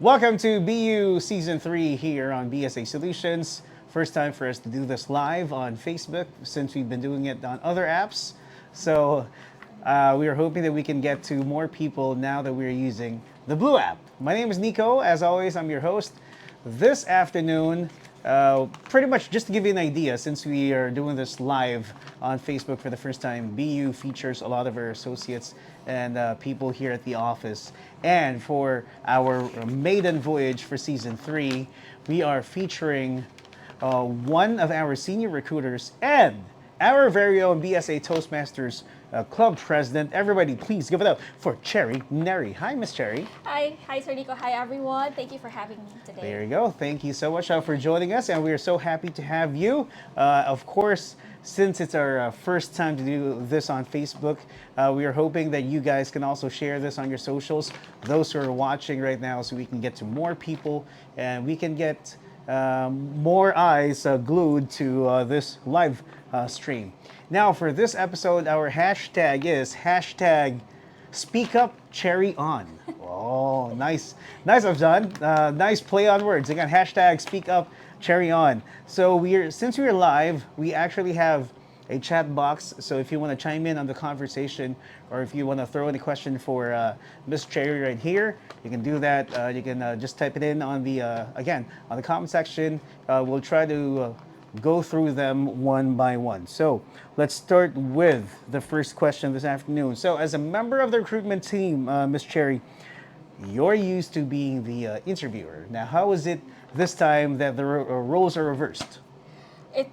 Welcome to BeYou Season 3 here on BSA Solutions. First time for us to do this live on Facebook since we've been doing it on other apps. So we are hoping that we can get to more people now that we're using the Blue app. My name is Nico. As always, I'm your host. This afternoon, pretty much just to give you an idea, since we are doing this live on Facebook for the first time, BeYou features a lot of our associates and people here at the office. And for our maiden voyage for season 3, we are featuring one of our senior recruiters and our very own BSA Toastmasters Club President. Everybody, please give it up for Cherry Neri. Hi, Miss Cherry. Hi, Sir Nico. Hi, everyone. Thank you for having me today. There you go. Thank you so much for joining us, and we are so happy to have you. Of course, since it's our first time to do this on Facebook, we are hoping that you guys can also share this on your socials, those who are watching right now, so we can get to more people and we can get more eyes glued to this live stream. Now, for this episode, our hashtag is hashtag Speak Up Cherry On. Oh, nice Afzan. Nice play on words. Again, hashtag Speak Up Cherry On. So since we're live, we actually have a chat box. So if you want to chime in on the conversation, or if you want to throw any question for Miss Cherry right here, you can do that. You can just type it in on the again on the comment section. We'll try to go through them one by one. So let's start with the first question this afternoon. So as a member of the recruitment team, Miss Cherry, you're used to being the interviewer. Now, how is it this time that the roles are reversed? It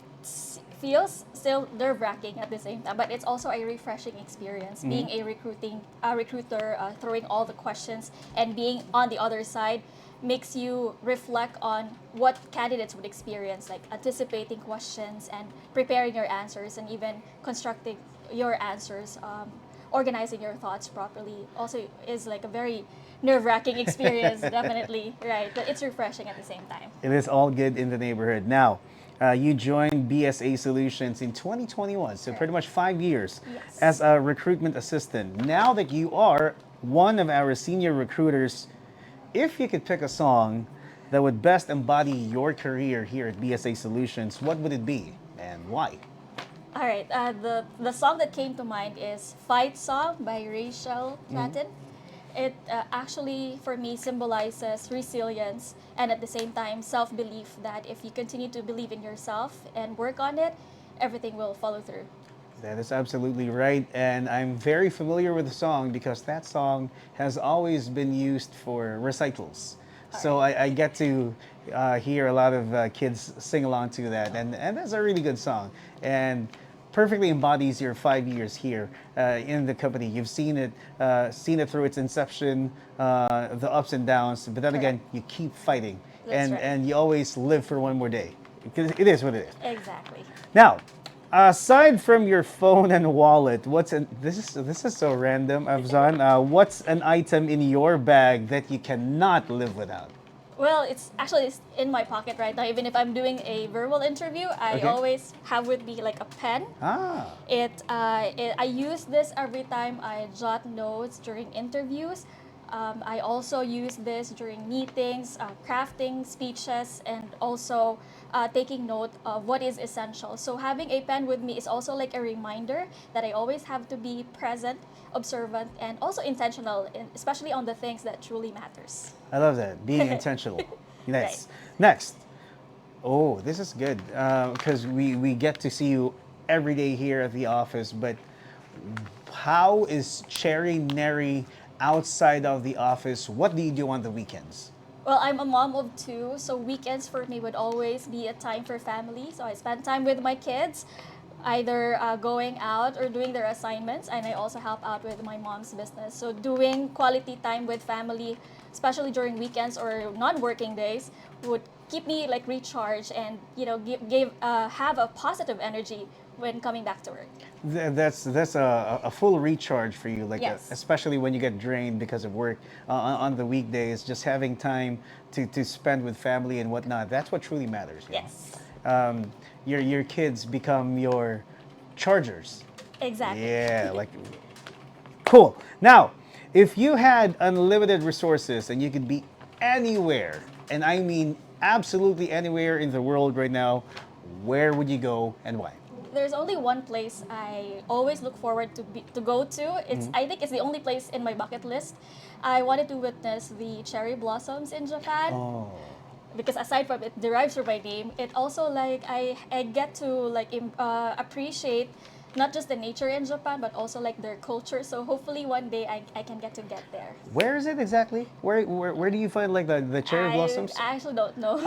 feels still nerve-wracking at the same time, but it's also a refreshing experience. Being a recruiter, throwing all the questions, and being on the other side makes you reflect on what candidates would experience, like anticipating questions and preparing your answers, and even constructing your answers, organizing your thoughts properly. Also, is like a very nerve-wracking experience, definitely, right? But it's refreshing at the same time. It is all good in the neighborhood. Now, you joined BSA Solutions in 2021, so pretty much 5 years Yes. as a recruitment assistant. Now that you are one of our senior recruiters, if you could pick a song that would best embody your career here at BSA Solutions, what would it be and why? All right, the song that came to mind is Fight Song by Rachel Platten. It actually, for me, symbolizes resilience and at the same time self-belief that if you continue to believe in yourself and work on it, everything will follow through. That is absolutely right, and I'm very familiar with the song because that song has always been used for recitals. So I get to hear a lot of kids sing along to that, and that's a really good song, and perfectly embodies your 5 years here in the company. You've seen it through its inception, the ups and downs, but then again, you keep fighting, That's right. and you always live for one more day. Because it is what it is. Exactly. Now, aside from your phone and wallet, this is so random, Afzan. What's an item in your bag that you cannot live without? Well, it's in my pocket right now. Even if I'm doing a verbal interview, I Okay. always have with me like a pen. Ah, I use this every time I jot notes during interviews. I also use this during meetings, crafting speeches, and also taking note of what is essential. So having a pen with me is also like a reminder that I always have to be present, observant, and also intentional, especially on the things that truly matters. I love that. Being intentional. Nice. Right. Next. Oh, this is good because we get to see you every day here at the office. But how is Cherry Neri outside of the office? What do you do on the weekends? Well, I'm a mom of two, so weekends for me would always be a time for family. So I spend time with my kids, either going out or doing their assignments, and I also help out with my mom's business. So doing quality time with family, especially during weekends or non-working days, would keep me like recharged and have a positive energy when coming back to work. That's a full recharge for you, like Yes. especially when you get drained because of work on the weekdays. Just having time to spend with family and whatnot. That's what truly matters. You know? Yes, Your kids become your chargers. exactly. Yeah, like cool. Now, if you had unlimited resources and you could be anywhere, and I mean absolutely anywhere in the world right now, where would you go and why? There's only one place I always look forward to go to. I think it's the only place in my bucket list. I wanted to witness the cherry blossoms in Japan. Oh. Because aside from it derives from my name, it also like I get to like appreciate not just the nature in Japan but also like their culture. So hopefully one day I can get there. Where is it exactly? Where do you find like the cherry blossoms? I actually don't know.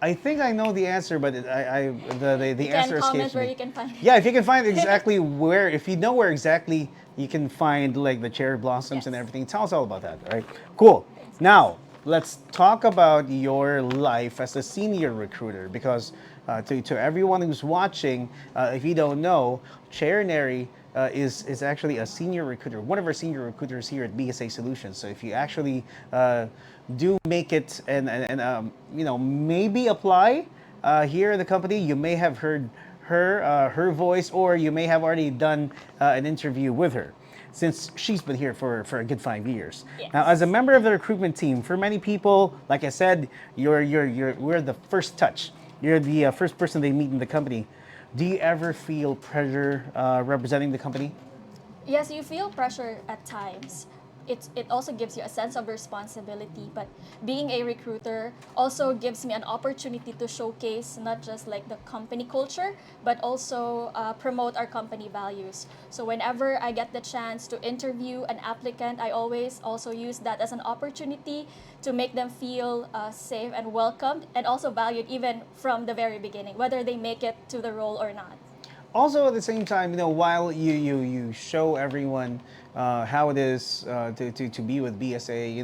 I think I know the answer, but the You answer can comment escapes where me. you can find it. Yeah, if you can find exactly where, if you know where exactly you can find like the cherry blossoms and Yes. everything, tell us all about that. All right, cool. Now let's talk about your life as a senior recruiter, because to everyone who's watching, if you don't know, Chair Neri is actually a senior recruiter, one of our senior recruiters here at BSA Solutions. So if you actually do make it and maybe apply here in the company, you may have heard her voice, or you may have already done an interview with her, since she's been here for a good 5 years. Yes. Now, as a member of the recruitment team, for many people, like I said, we're the first touch. You're the first person they meet in the company. Do you ever feel pressure representing the company? Yes, you feel pressure at times. It also gives you a sense of responsibility, but being a recruiter also gives me an opportunity to showcase not just like the company culture, but also promote our company values. So whenever I get the chance to interview an applicant, I always also use that as an opportunity to make them feel safe and welcomed and also valued even from the very beginning, whether they make it to the role or not. Also, at the same time, while you show everyone how it is to be with BSA, you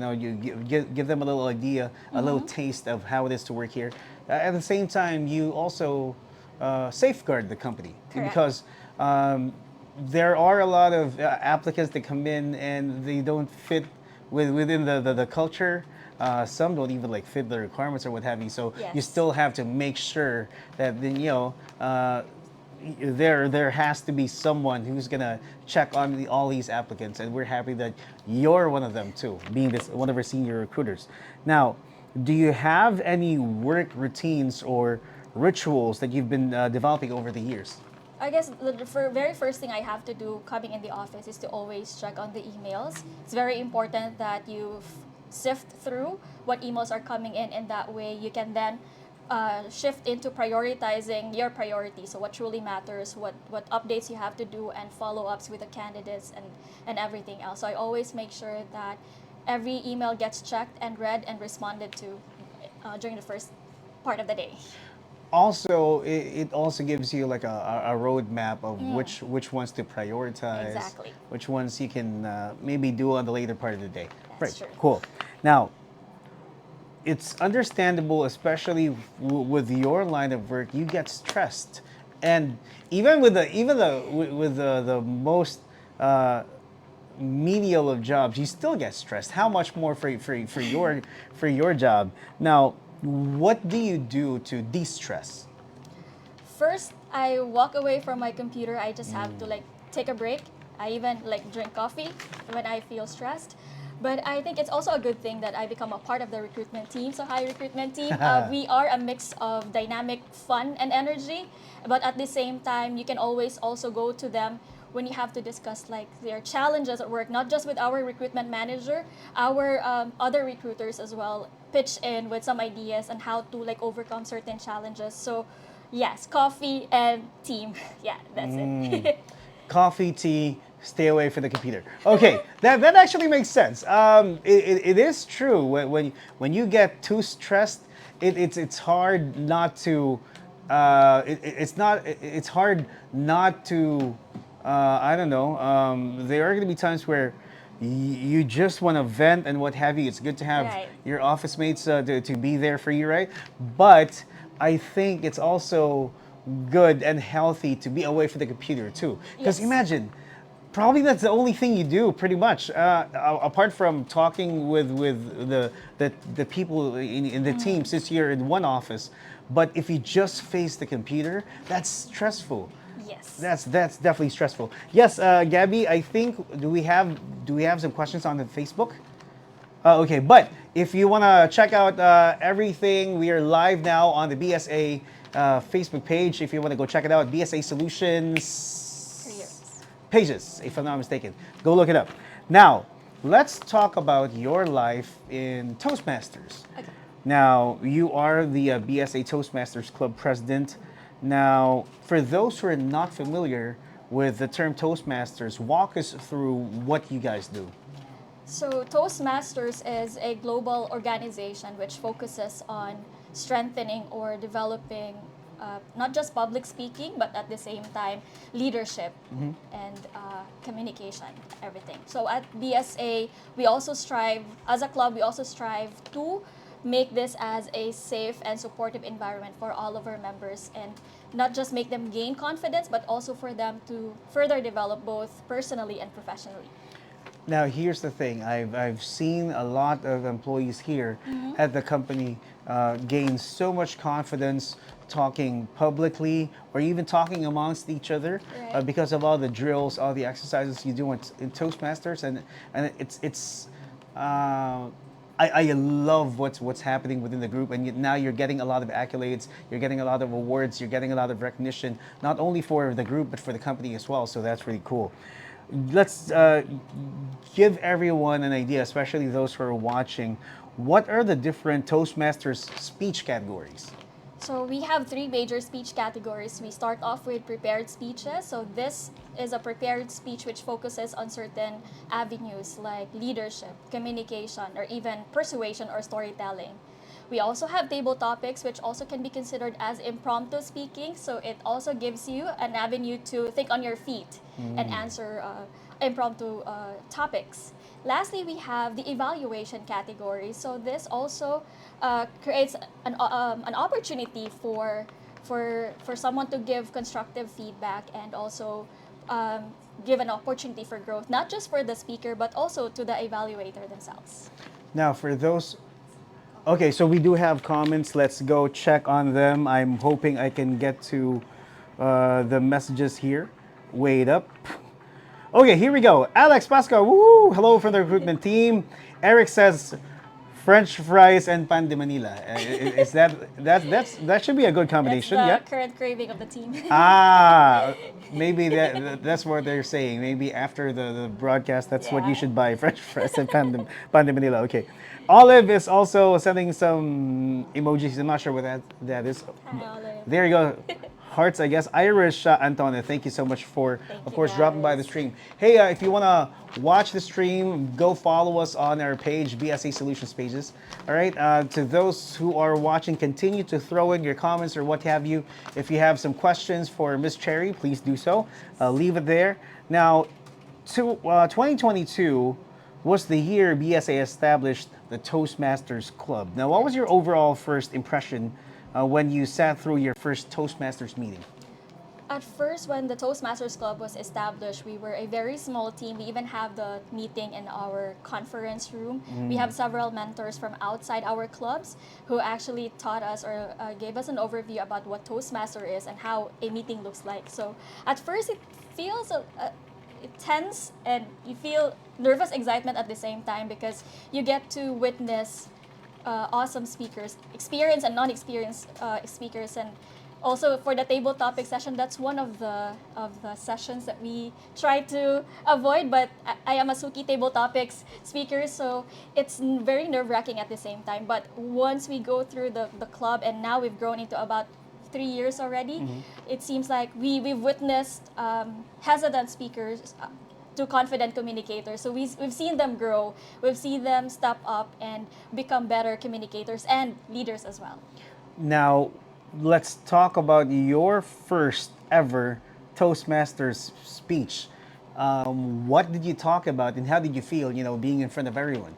give them a little idea, a little taste of how it is to work here. At the same time, you also safeguard the company. Correct. Because there are a lot of applicants that come in and they don't fit within the culture. Some don't even like fit the requirements or what have you. So you Yes. still have to make sure that there has to be someone who's gonna check on all these applicants, and we're happy that you're one of them too, being this one of our senior recruiters. Now, do you have any work routines or rituals that you've been developing over the years? I guess the very first thing I have to do coming in the office is to always check on the emails. It's very important that you sift through what emails are coming in, and that way you can then shift into prioritizing your priorities. So what truly matters, what updates you have to do, and follow-ups with the candidates and everything else. So I always make sure that every email gets checked and read and responded to during the first part of the day. Also, it also gives you like a roadmap of which ones to prioritize, Exactly. which ones you can maybe do on the later part of the day. That's Right, true. cool. Now, it's understandable, especially with your line of work, you get stressed, and even with the most menial of jobs, you still get stressed. How much more for your job? Now, what do you do to de-stress? First, I walk away from my computer. I just have to like take a break. I even like drink coffee when I feel stressed. But I think it's also a good thing that I become a part of the recruitment team. So hi, recruitment team. We are a mix of dynamic fun and energy. But at the same time, you can always also go to them when you have to discuss like their challenges at work, not just with our recruitment manager, our other recruiters as well pitch in with some ideas on how to like overcome certain challenges. So yes, coffee and team. Yeah, that's it. Coffee, tea, stay away from the computer. Okay, that actually makes sense. It is true when you get too stressed, it's hard not to. It's hard not to. I don't know. There are going to be times where you just want to vent and what have you. It's good to have Right. your office mates to be there for you, right? But I think it's also good and healthy to be away from the computer too. Because Yes. imagine, probably that's the only thing you do, pretty much, apart from talking with the people in the team, since you're in one office. But if you just face the computer, that's stressful. Yes. That's definitely stressful. Yes, Gabby, I think do we have some questions on the Facebook? Okay, but if you want to check out everything, we are live now on the BSA Facebook page. If you want to go check it out, BSA Solutions Careers. pages, if I'm not mistaken. Go look it up. Now, let's talk about your life in Toastmasters. Okay. Now, you are the BSA Toastmasters Club president. Now, for those who are not familiar with the term Toastmasters, walk us through what you guys do. So, Toastmasters is a global organization which focuses on strengthening or developing not just public speaking, but at the same time, leadership and communication, everything. So, at BSA, we also strive, as a club, we also strive to make this as a safe and supportive environment for all of our members and not just make them gain confidence, but also for them to further develop both personally and professionally. Now, here's the thing. I've seen a lot of employees here at the company gain so much confidence talking publicly or even talking amongst each other Right. because of all the drills, all the exercises you do in Toastmasters, and it's. I love what's happening within the group, and now you're getting a lot of accolades, you're getting a lot of awards, you're getting a lot of recognition, not only for the group but for the company as well. So that's really cool. Let's give everyone an idea, especially those who are watching. What are the different Toastmasters speech categories? So we have three major speech categories. We start off with prepared speeches. So this is a prepared speech which focuses on certain avenues like leadership, communication, or even persuasion or storytelling. We also have table topics, which also can be considered as impromptu speaking. So it also gives you an avenue to think on your feet and answer impromptu topics. Lastly, we have the evaluation category. So this also creates an opportunity for someone to give constructive feedback and also give an opportunity for growth, not just for the speaker, but also to the evaluator themselves. Now, for those, okay, so we do have comments. Let's go check on them. I'm hoping I can get to the messages here. Wait up. Okay, here we go. Alex Pasco, woo! Hello from the recruitment team. Eric says, French fries and pan de Manila. Is that should be a good That's combination? the Yeah. current craving of the team. Ah, maybe that's what they're saying. Maybe after the broadcast, that's what you Yeah. should buy. French fries and pan de Manila. Okay. Olive is also sending some emojis. I'm not sure what that is. Hi, Olive. There you go. Hearts, I guess. Irish Antonio, thank you so much for, Thank of you, course, dropping by the guys. stream. Hey, if you want to watch the stream, go follow us on our page, BSA Solutions pages. All right. To those who are watching, continue to throw in your comments or what have you. If you have some questions for Miss Cherry, please do so. Leave it there. Now, 2022 was the year BSA established the Toastmasters Club. Now, what was your overall first impression when you sat through your first Toastmasters meeting? At first, when the Toastmasters Club was established, we were a very small team. We even have the meeting in our conference room. We have several mentors from outside our clubs who actually taught us or gave us an overview about what Toastmaster is and how a meeting looks like. So at first, it feels tense and you feel nervous excitement at the same time because you get to witness awesome speakers, experienced and non-experienced speakers, and also for the table topic session, that's one of the sessions that we try to avoid. But I am a Suki table topics speaker, so it's very nerve-wracking at the same time. But once we go through the club, and now we've grown into about 3 years already, it seems like we've witnessed hesitant speakers to confident communicators. So we've seen them grow, we've seen them step up and become better communicators and leaders as well. Now, let's talk about your first ever Toastmasters speech. What did you talk about and how did you feel, being in front of everyone?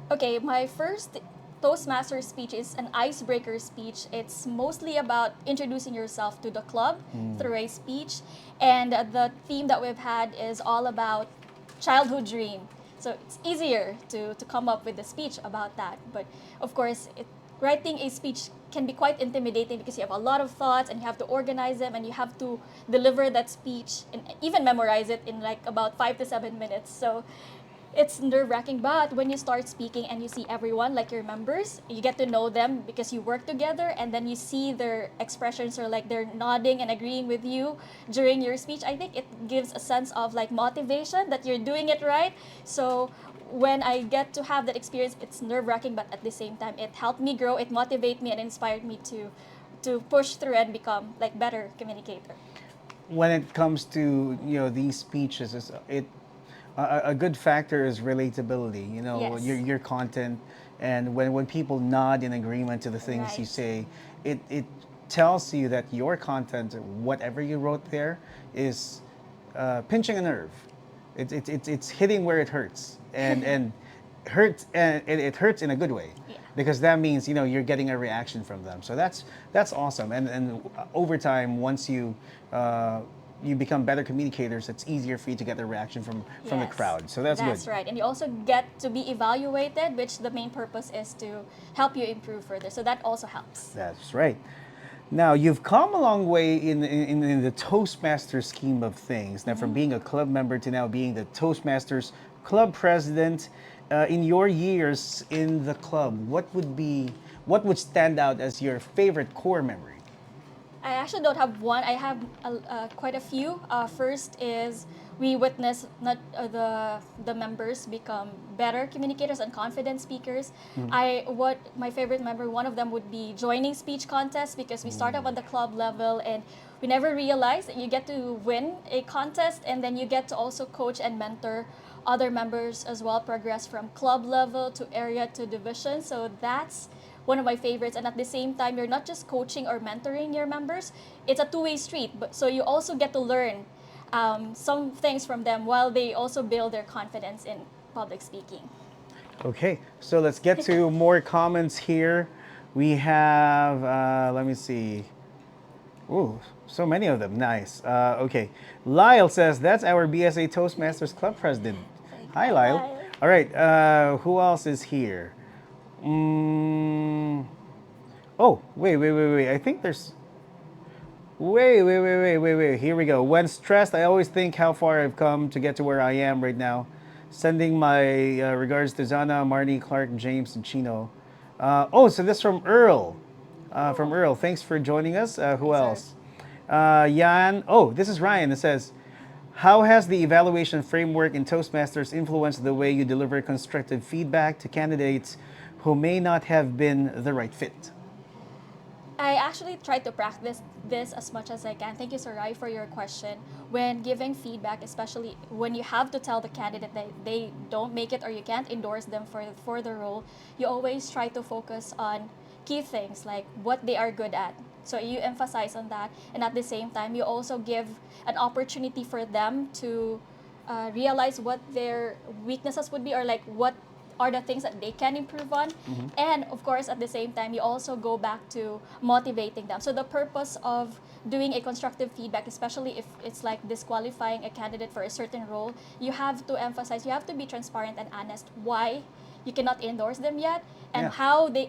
Okay, my first Toastmaster speech is an icebreaker speech. It's mostly about introducing yourself to the club through a speech. And the theme that we've had is all about childhood dream. So it's easier to come up with a speech about that. But of course, writing a speech can be quite intimidating because you have a lot of thoughts and you have to organize them and you have to deliver that speech and even memorize it in like about 5 to 7 minutes. So it's nerve-wracking, but when you start speaking and you see everyone, like your members, you get to know them because you work together, and then you see their expressions, or like they're nodding and agreeing with you during your speech. I think it gives a sense of like motivation that you're doing it right. So when I get to have that experience, it's nerve-wracking, but at the same time it helped me grow, it motivated me and inspired me to push through and become like better communicator. When it comes to these speeches, a good factor is relatability. Yes. Your content, and when people nod in agreement to the things you Right. say, it tells you that your content, whatever you wrote there, is pinching a nerve. It's hitting where it hurts, and hurts, and it hurts in a good way, Yeah. because that means you're getting a reaction from them. So that's awesome. And over time, once you become better communicators, it's easier for you to get the reaction from the Yes, crowd. So that's good. that's right. And you also get to be evaluated, which the main purpose is to help you improve further. So that also helps. That's right. Now, you've come a long way in the Toastmasters scheme of things. Now, from being a club member to now being the Toastmasters club president. In your years in the club, what would stand out as your favorite core memory? I actually don't have one. I have quite a few. First is we witness not the members become better communicators and confident speakers. I what my favorite memory, one of them would be joining speech contests, because we start up on the club level and we never realize that you get to win a contest, and then you get to also coach and mentor other members as well, progress from club level to area to division. So that's one of my favorites. And at the same time, you're not just coaching or mentoring your members, it's a two-way street. But so you also get to learn some things from them while they also build their confidence in public speaking. Okay, so let's get to more comments here. We have, let me see. Ooh, so many of them. Nice. Okay. Lyle says, that's our BSA Toastmasters Club president. Hi, Lyle. Lyle. All right. Who else is here? Mm, oh, wait. I think there's. Wait. Here we go. When stressed, I always think how far I've come to get to where I am right now. Sending my regards to Zana, Marnie, Clark, James, and Chino. So this from Earl. From Earl. Thanks for joining us. Who Thanks, else? Jan. Oh, this is Ryan. It says, how has the evaluation framework in Toastmasters influenced the way you deliver constructive feedback to candidates who may not have been the right fit? I actually try to practice this as much as I can. Thank you, Sarai, for your question. When giving feedback, especially when you have to tell the candidate that they don't make it or you can't endorse them for the role, you always try to focus on key things like what they are good at. So you emphasize on that, and at the same time, you also give an opportunity for them to realize what their weaknesses would be, or like what are the things that they can improve on. And of course, at the same time, you also go back to motivating them. So the purpose of doing a constructive feedback, especially if it's like disqualifying a candidate for a certain role, you have to emphasize, you have to be transparent and honest why you cannot endorse them yet, and Yeah.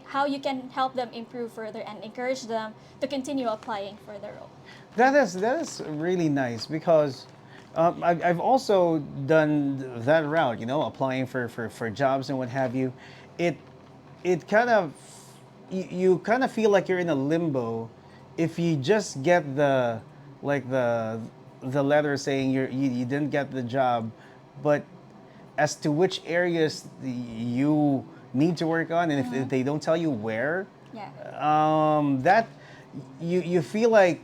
how you can help them improve further and encourage them to continue applying for the role. That is really nice, because I've also done that route, applying for jobs and what have you. It it kind of you kind of feel like you're in a limbo if you just get the letter saying you didn't get the job, but as to which areas you need to work on, and if they don't tell you where, Yeah. that you feel like,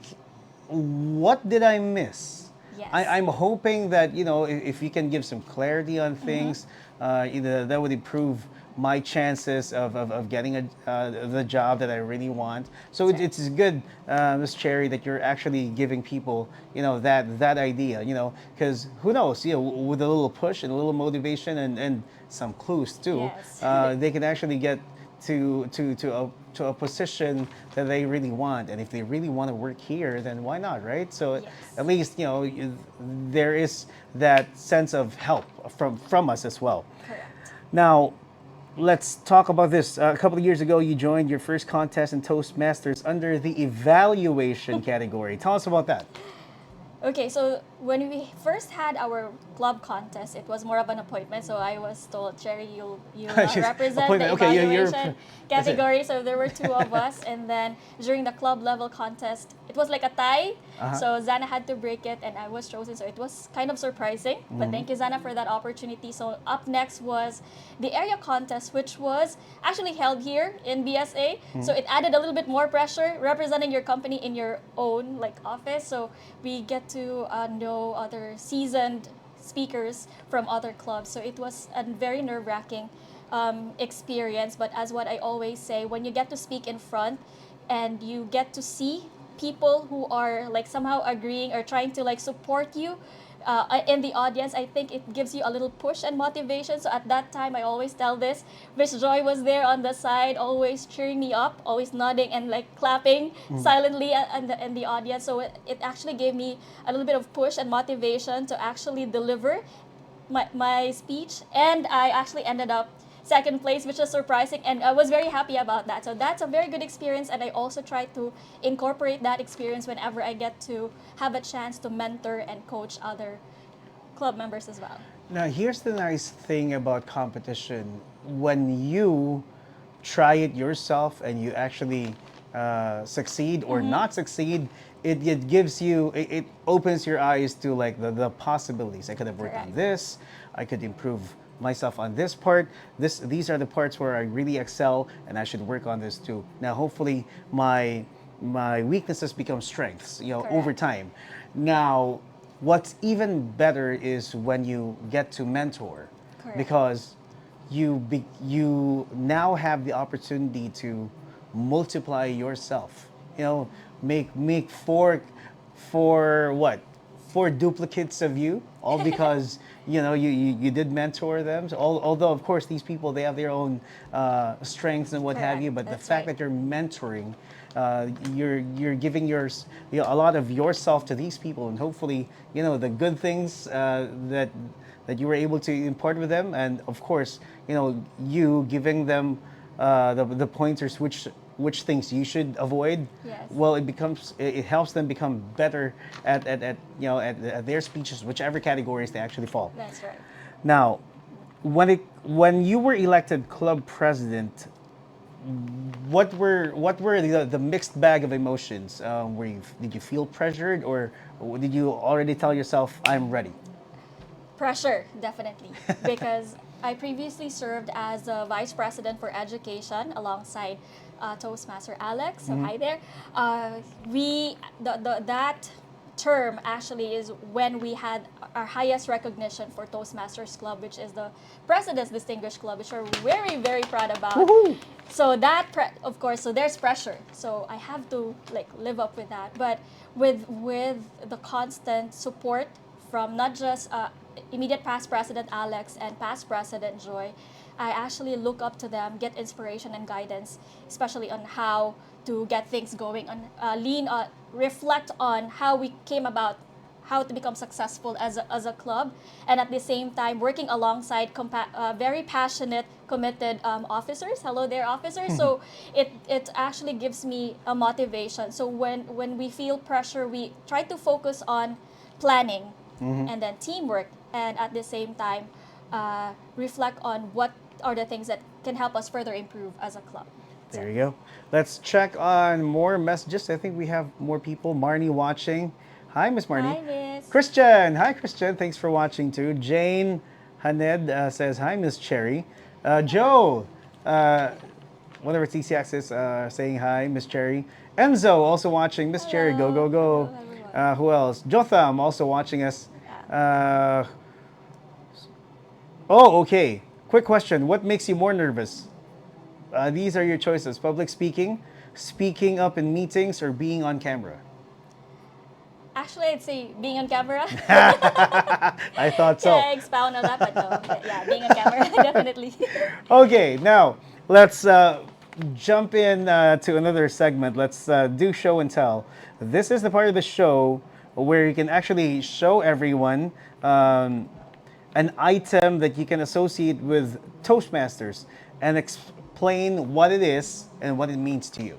what did I miss? Yes. I'm hoping that if you can give some clarity on things, either that would improve my chances of getting the job that I really want. So Sure. it's good, Ms. Cherry, that you're actually giving people that idea, because who knows, with a little push and a little motivation and some clues too, Yes. they can actually get to a position that they really want. And if they really want to work here, then why not, right? So Yes. at least there is that sense of help from us as well. Correct. Now, let's talk about this. A couple of years ago, you joined your first contest in Toastmasters under the evaluation category. Tell us about that. Okay, so when we first had our club contest, it was more of an appointment. So I was told, Cherry, you represent the Appointment. Okay, evaluation that's it. category. So there were two of us, and then during the club level contest, it was like a tie. Uh-huh. So Zana had to break it, and I was chosen. So it was kind of surprising. But thank you, Zana, for that opportunity. So up next was the area contest, which was actually held here in BSA. So it added a little bit more pressure representing your company in your own like office. So we get to know other seasoned speakers from other clubs. So it was a very nerve-wracking experience. But as what I always say, when you get to speak in front and you get to see people who are like somehow agreeing or trying to like support you in the audience, I think it gives you a little push and motivation. So at that time, I always tell this. Miss Joy was there on the side, always cheering me up, always nodding and like clapping silently in the audience. So it actually gave me a little bit of push and motivation to actually deliver my speech. And I actually ended up second place, which was surprising, and I was very happy about that. So that's a very good experience, and I also try to incorporate that experience whenever I get to have a chance to mentor and coach other club members as well. Now, here's the nice thing about competition. When you try it yourself and you actually succeed or not succeed, it gives you, it opens your eyes to like the possibilities. I could have worked on Correct. this, I could improve myself on this part. These are the parts where I really excel and I should work on this too. Now, hopefully, my weaknesses become strengths, over Correct. time. Now, what's even better is when you get to mentor, Correct. because you now have the opportunity to multiply yourself. Make four what? Four duplicates of you, all because you did mentor them. So although of course these people, they have their own strengths and what have Correct. you, but the That's fact right. that you're mentoring, you're giving a lot of yourself to these people, and hopefully the good things that you were able to impart with them, and of course you giving them the pointers which things you should avoid. Yes. Well, it helps them become better at their speeches, whichever categories they actually fall. That's right. Now, when you were elected club president, what were the mixed bag of emotions? Did you feel pressured, or did you already tell yourself, I'm ready? Pressure, definitely, because I previously served as a vice president for education alongside Toastmaster Alex. So hi there. We that term actually is when we had our highest recognition for Toastmasters Club, which is the President's Distinguished Club, which we're very proud about. Woohoo! So of course, so there's pressure. So I have to like live up with that. But with the constant support from not just immediate past president Alex and past president Joy, I actually look up to them, get inspiration and guidance, especially on how to get things going, on reflect on how we came about, how to become successful as a club, and at the same time working alongside very passionate, committed officers. Hello there, officers. So it actually gives me a motivation. So when we feel pressure, we try to focus on planning and then teamwork, and at the same time reflect on what are the things that can help us further improve as a club. So, There you go. Let's check on more messages. I think we have more people. Marnie watching. Hi, Miss Marnie. hi, Miss. Christian. Hi, Christian. Thanks for watching too. Jane Haned says, hi, Miss Cherry. Joe, one of our TCX is saying hi, Miss Cherry. Enzo also watching. Miss Cherry, go, go, go. Hello, everyone. Who else? Jotham also watching us. Yeah. Oh, okay. Quick question. What makes you more nervous? These are your choices: public speaking, speaking up in meetings, or being on camera. Actually, I'd say being on camera. I thought Can so. I expound on that? But no, yeah, being on camera, definitely. Okay, now let's jump in to another segment. Let's do show and tell. This is the part of the show where you can actually show everyone an item that you can associate with Toastmasters and explain what it is and what it means to you.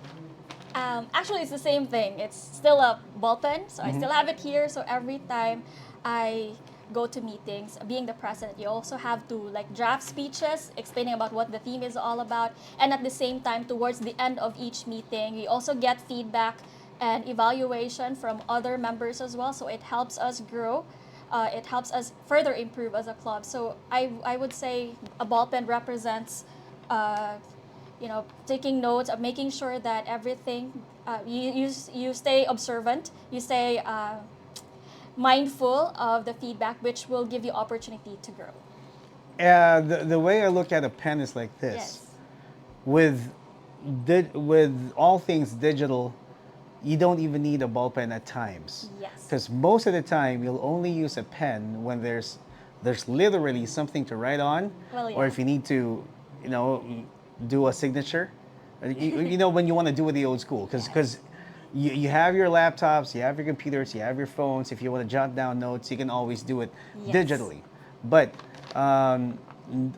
Actually, it's the same thing. It's still a ball pen, so I still have it here. So every time I go to meetings, being the president, you also have to like draft speeches explaining about what the theme is all about. And at the same time, towards the end of each meeting, we also get feedback and evaluation from other members as well. So it helps us grow. It helps us further improve as a club. So I would say a ball pen represents uh, taking notes of making sure that everything you stay observant, you stay mindful of the feedback, which will give you opportunity to grow. The way I look at a pen is like this. Yes. With with all things digital, you don't even need a ball pen at times. Yes. Because most of the time, you'll only use a pen when there's literally something to write on, Well, or yeah. if you need to, you know, do a signature. You know, when you want to do it the old school, because you have your laptops, you have your computers, you have your phones. If you want to jot down notes, you can always do it Yes. digitally. But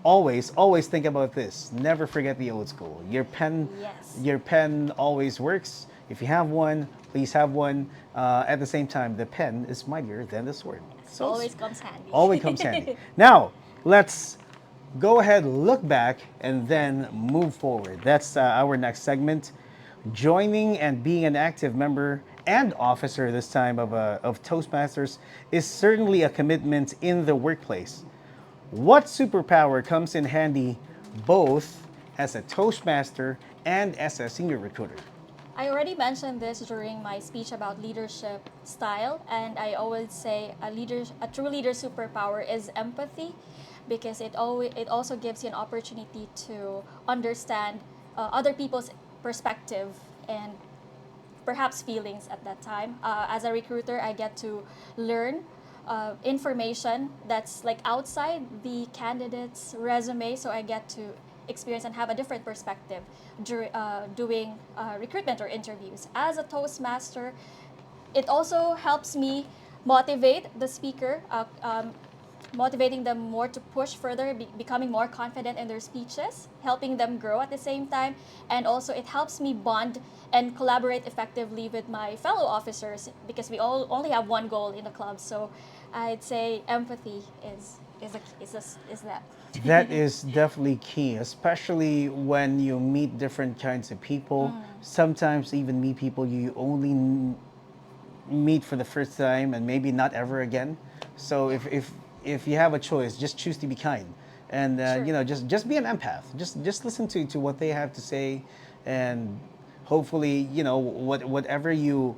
always think about this. Never forget the old school. Yes. Your pen always works. If you have one, please have one. At the same time, the pen is mightier than the sword. So always comes handy. Always comes handy. Now, let's go ahead, look back, and then move forward. That's our next segment. Joining and being an active member and officer this time of Toastmasters is certainly a commitment in the workplace. What superpower comes in handy both as a Toastmaster and as a senior recruiter? I already mentioned this during my speech about leadership style, and I always say a true leader superpower is empathy, because it also gives you an opportunity to understand other people's perspective and perhaps feelings at that time. As a recruiter, I get to learn information that's like outside the candidate's resume, so I get to experience and have a different perspective doing recruitment or interviews. As a Toastmaster, it also helps me motivate the speaker, motivating them more to push further, becoming more confident in their speeches, helping them grow at the same time. And also, it helps me bond and collaborate effectively with my fellow officers, because we all only have one goal in the club. So I'd say empathy is that. That is definitely key, especially when you meet different kinds of people. Sometimes even meet people you only meet for the first time and maybe not ever again. So if you have a choice, just choose to be kind, and Sure. you know, just be an empath. Just listen to what they have to say, and hopefully, you know, whatever you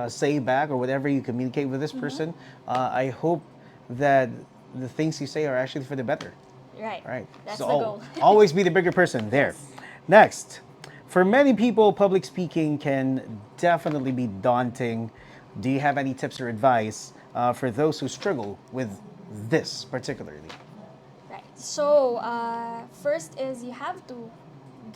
say back or whatever you communicate with this person, I hope that the things you say are actually for the better. Right. Right. That's So the goal. always be the bigger person there. Yes. Next, for many people, public speaking can definitely be daunting. Do you have any tips or advice for those who struggle with this particularly? Right. So first is you have to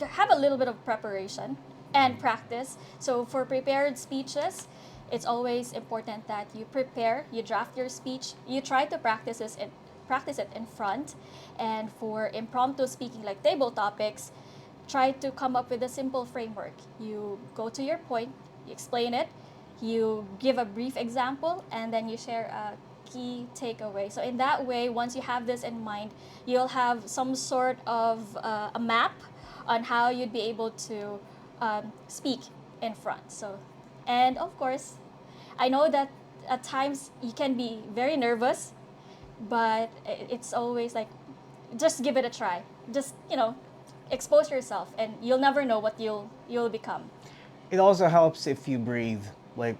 have a little bit of preparation and practice. So for prepared speeches, it's always important that you prepare, you draft your speech, you try to practice it in front. And for impromptu speaking like table topics, try to come up with a simple framework. You go to your point, you explain it, you give a brief example, and then you share a key takeaway. So in that way, once you have this in mind, you'll have some sort of a map on how you'd be able to speak in front. So, and of course, I know that at times you can be very nervous, but it's always like, just give it a try. Just expose yourself, and you'll never know what you'll become. It also helps if you breathe, like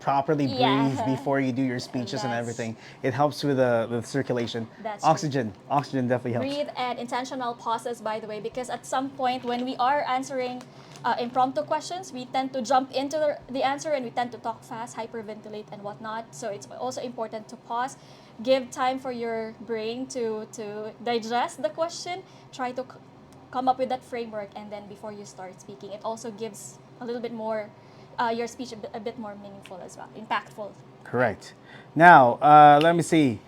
properly Yeah. breathe before you do your speeches and That's- everything. It helps with circulation. That's true. Oxygen definitely helps. Breathe and intentional pauses, by the way, because at some point when we are answering impromptu questions, we tend to jump into the answer, and we tend to talk fast, hyperventilate, and whatnot. So it's also important to pause, give time for your brain to digest the question, try to come up with that framework, and then before you start speaking, it also gives a little bit more, your speech a bit more meaningful as well, impactful. Correct. Now, let me see.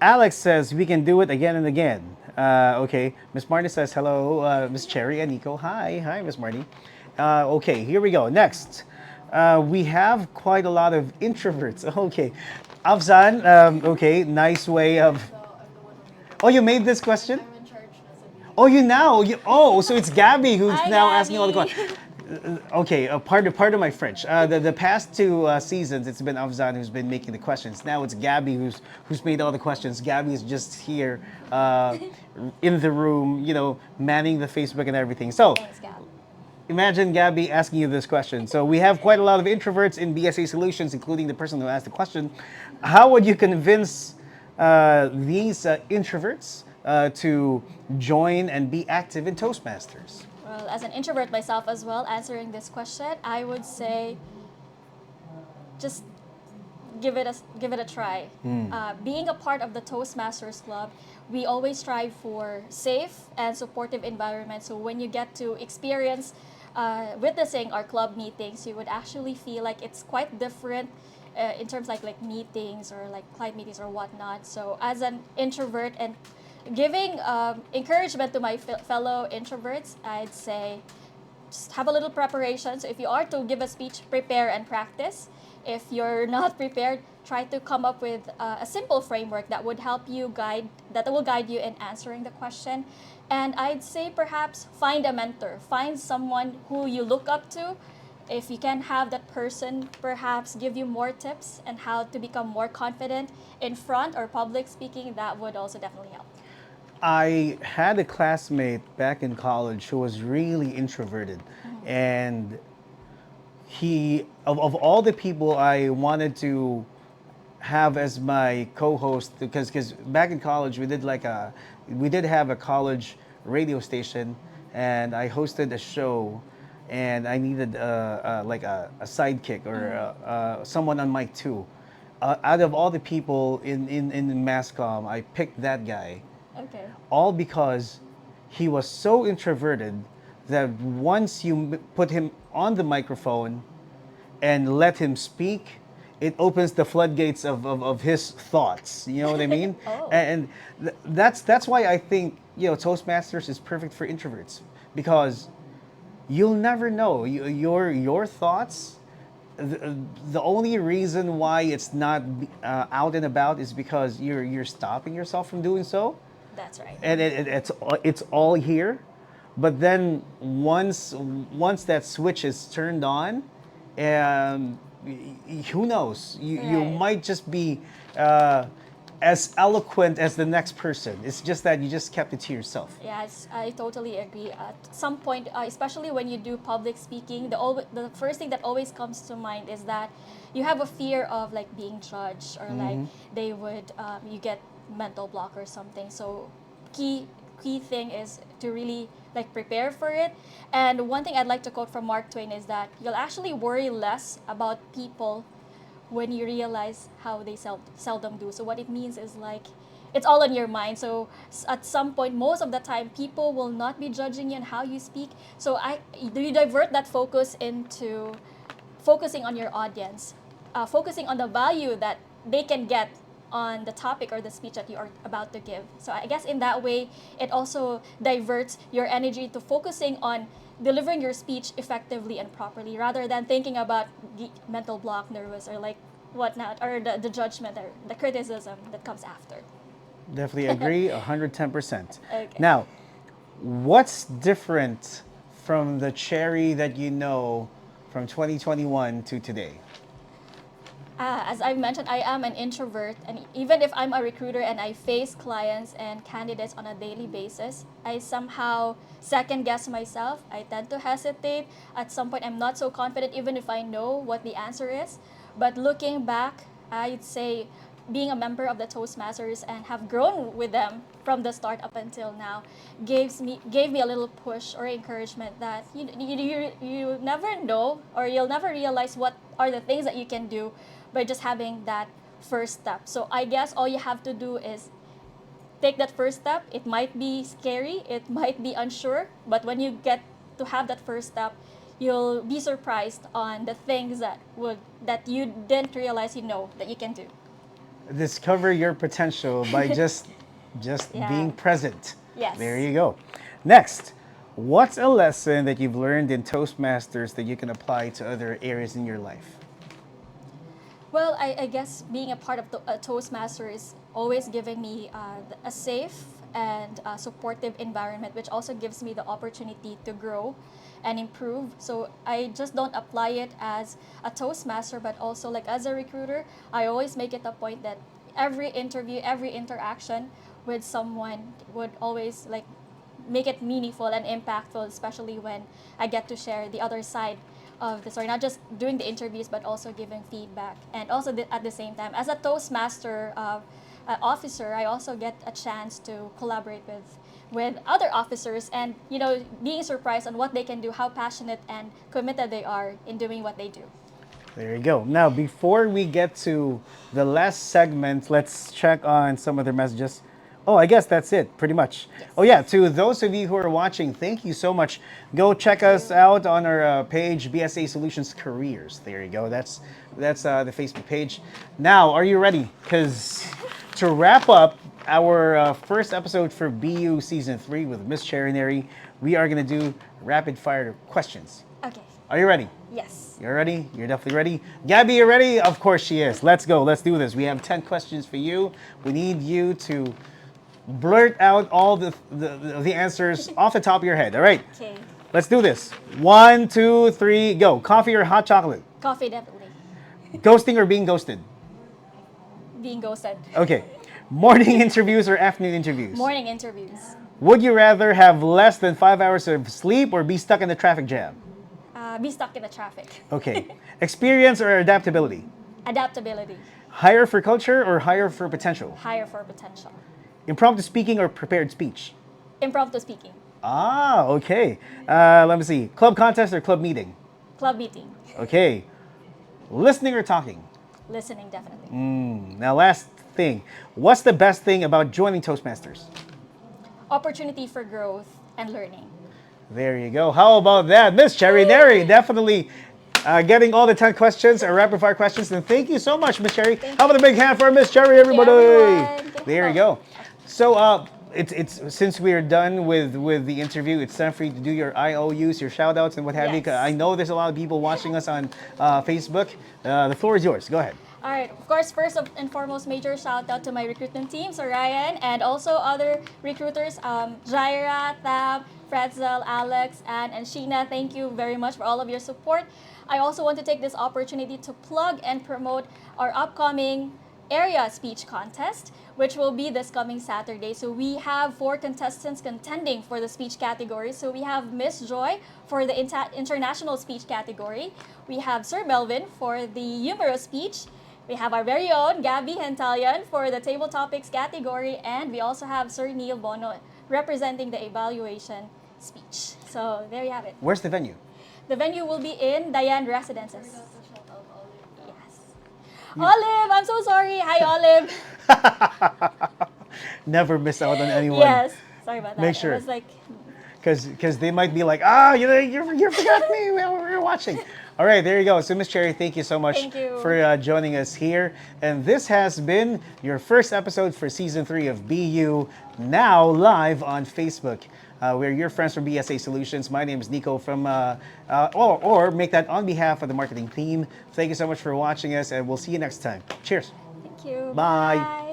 Alex says we can do it again and again. Okay. Miss Marty says hello. Miss Cherry and Nico. Hi, Miss Marty. Okay, here we go. Next, we have quite a lot of introverts. Okay, Afzan. Okay, nice way of. Oh, you made this question. Oh, you now. Oh, so it's Gabby who's Hi, now asking all the Gabby. questions. Okay, part of my French. The past two seasons, it's been Afzan who's been making the questions. Now it's Gabby who's made all the questions. Gabby is just here in the room, manning the Facebook and everything. So Thanks, Gab. imagine Gabby asking you this question. So we have quite a lot of introverts in BSA Solutions, including the person who asked the question. How would you convince these introverts to join and be active in Toastmasters? Well, as an introvert myself as well, answering this question, I would say just give it a try. Being a part of the Toastmasters Club, we always strive for safe and supportive environments. So when you get to experience witnessing our club meetings, you would actually feel like it's quite different in terms like meetings or like client meetings or whatnot. So as an introvert and giving encouragement to my fellow introverts, I'd say just have a little preparation. So if you are to give a speech, prepare and practice. If you're not prepared, try to come up with a simple framework that would help you that will guide you in answering the question. And I'd say perhaps find a mentor, find someone who you look up to. If you can have that person perhaps give you more tips and how to become more confident in front or public speaking, that would also definitely help. I had a classmate back in college who was really introverted, and of all the people I wanted to have as my co-host, because back in college we did have a college radio station, and I hosted a show, and I needed like a sidekick or someone on mic too. Out of all the people in mass comm, I picked that guy, Okay. all because he was so introverted that once you put him on the microphone and let him speak, it opens the floodgates of his thoughts. You know what I mean? Oh. And that's why I think Toastmasters is perfect for introverts, because you'll never know your thoughts. The only reason why it's not out and about is because you're stopping yourself from doing so, That's right. and it's all here. But then once that switch is turned on, who knows? You Right. might just be as eloquent as the next person. It's just that you just kept it to yourself. Yes, I totally agree. At some point, especially when you do public speaking, the first thing that always comes to mind is that you have a fear of like being judged or like they would you get mental block or something. So key thing is to really like prepare for it. And one thing I'd like to quote from Mark Twain is that you'll actually worry less about people when you realize how they seldom do. So what it means is like it's all in your mind. So at some point, most of the time, people will not be judging you on how you speak. So you divert that focus into focusing on your audience, focusing on the value that they can get on the topic or the speech that you are about to give. So I guess in that way, it also diverts your energy to focusing on delivering your speech effectively and properly rather than thinking about the mental block, nervous, or like whatnot, or the judgment or the criticism that comes after. Definitely agree, 110%. Okay. Now, what's different from the Cherry that you know from 2021 to today? As I've mentioned, I am an introvert, and even if I'm a recruiter and I face clients and candidates on a daily basis, I somehow second guess myself. I tend to hesitate. At some point, I'm not so confident, even if I know what the answer is. But looking back, I'd say being a member of the Toastmasters and have grown with them from the start up until now gave me a little push or encouragement that you never know or you'll never realize what are the things that you can do by just having that first step. So I guess all you have to do is take that first step. It might be scary, it might be unsure, but when you get to have that first step, you'll be surprised on the things that you didn't realize that you can do. Discover your potential by just Yeah. being present. Yes. There you go. Next, What's a lesson that you've learned in Toastmasters that you can apply to other areas in your life? Well, I guess being a part of a Toastmaster is always giving me a safe and supportive environment, which also gives me the opportunity to grow and improve. So I just don't apply it as a Toastmaster, but also like as a recruiter, I always make it a point that every interview, every interaction with someone would always like make it meaningful and impactful, especially when I get to share the other side of the story, not just doing the interviews, but also giving feedback. And also at the same time, as a Toastmaster officer, I also get a chance to collaborate with other officers and being surprised on what they can do, how passionate and committed they are in doing what they do. There you go. Now, before we get to the last segment, let's check on some of their messages. Oh, I guess that's it, pretty much. Yes. Oh, yeah, to those of you who are watching, thank you so much. Go check us out on our page, BSA Solutions Careers. There you go. That's the Facebook page. Now, are you ready? Because to wrap up our first episode for BeYou Season 3 with Miss Charinary, we are going to do rapid fire questions. Okay. Are you ready? Yes. You're ready? You're definitely ready? Gabby, you ready? Of course she is. Let's go. Let's do this. We have 10 questions for you. We need you to blurt out all the answers off the top of your head. All right? Okay. Let's do this. 1, 2, 3, go. Coffee or hot chocolate? Coffee, definitely. Ghosting or being ghosted? Being ghosted. Okay. Morning interviews or afternoon interviews? Morning interviews. Would you rather have less than 5 hours of sleep or be stuck in the traffic jam? Be stuck in the traffic. Okay. Experience or adaptability? Adaptability. Hire for culture or hire for potential? Hire for potential. Impromptu speaking or prepared speech? Impromptu speaking. Ah, okay. Let me see. Club contest or club meeting? Club meeting. Okay. Listening or talking? Listening, definitely. Now, last thing. What's the best thing about joining Toastmasters? Opportunity for growth and learning. There you go. How about that? Miss Cherry Neri, definitely getting all the 10 questions and rapid fire questions. And thank you so much, Miss Cherry. How about a big hand for Miss Cherry, everybody? everyone. There you go. So it's since we're done with the interview, it's time for you to do your IOUs, your shout outs and what have you. Yes. I know there's a lot of people watching us on Facebook. The floor is yours. Go ahead. All right. Of course, first and foremost, major shout out to my recruitment team, so Ryan, and also other recruiters, Jaira, Tab, Fretzel, Alex, and Sheena. Thank you very much for all of your support. I also want to take this opportunity to plug and promote our upcoming area speech contest, which will be this coming Saturday. So we have 4 contestants contending for the speech category. So we have Miss Joy for the international speech category. We have Sir Melvin for the humorous speech. We have our very own Gabby Hentalian for the table topics category. And we also have Sir Neil Bono representing the evaluation speech. So there you have it. Where's the venue? The venue will be in Diane Residences. Yes. Olive, I'm so sorry. Hi, Olive. Never miss out on anyone. Yes. Sorry about that. Make sure. I was like, Because they might be like, you forgot me. We were watching. All right, there you go. So, Miss Cherry, thank you so much Thank you. for joining us here. And this has been your first episode for Season 3 of BeYou, now live on Facebook. We're your friends from BSA Solutions. My name is Nico from, or make that on behalf of the marketing team. Thank you so much for watching us, and we'll see you next time. Cheers. thank you. Bye. Bye.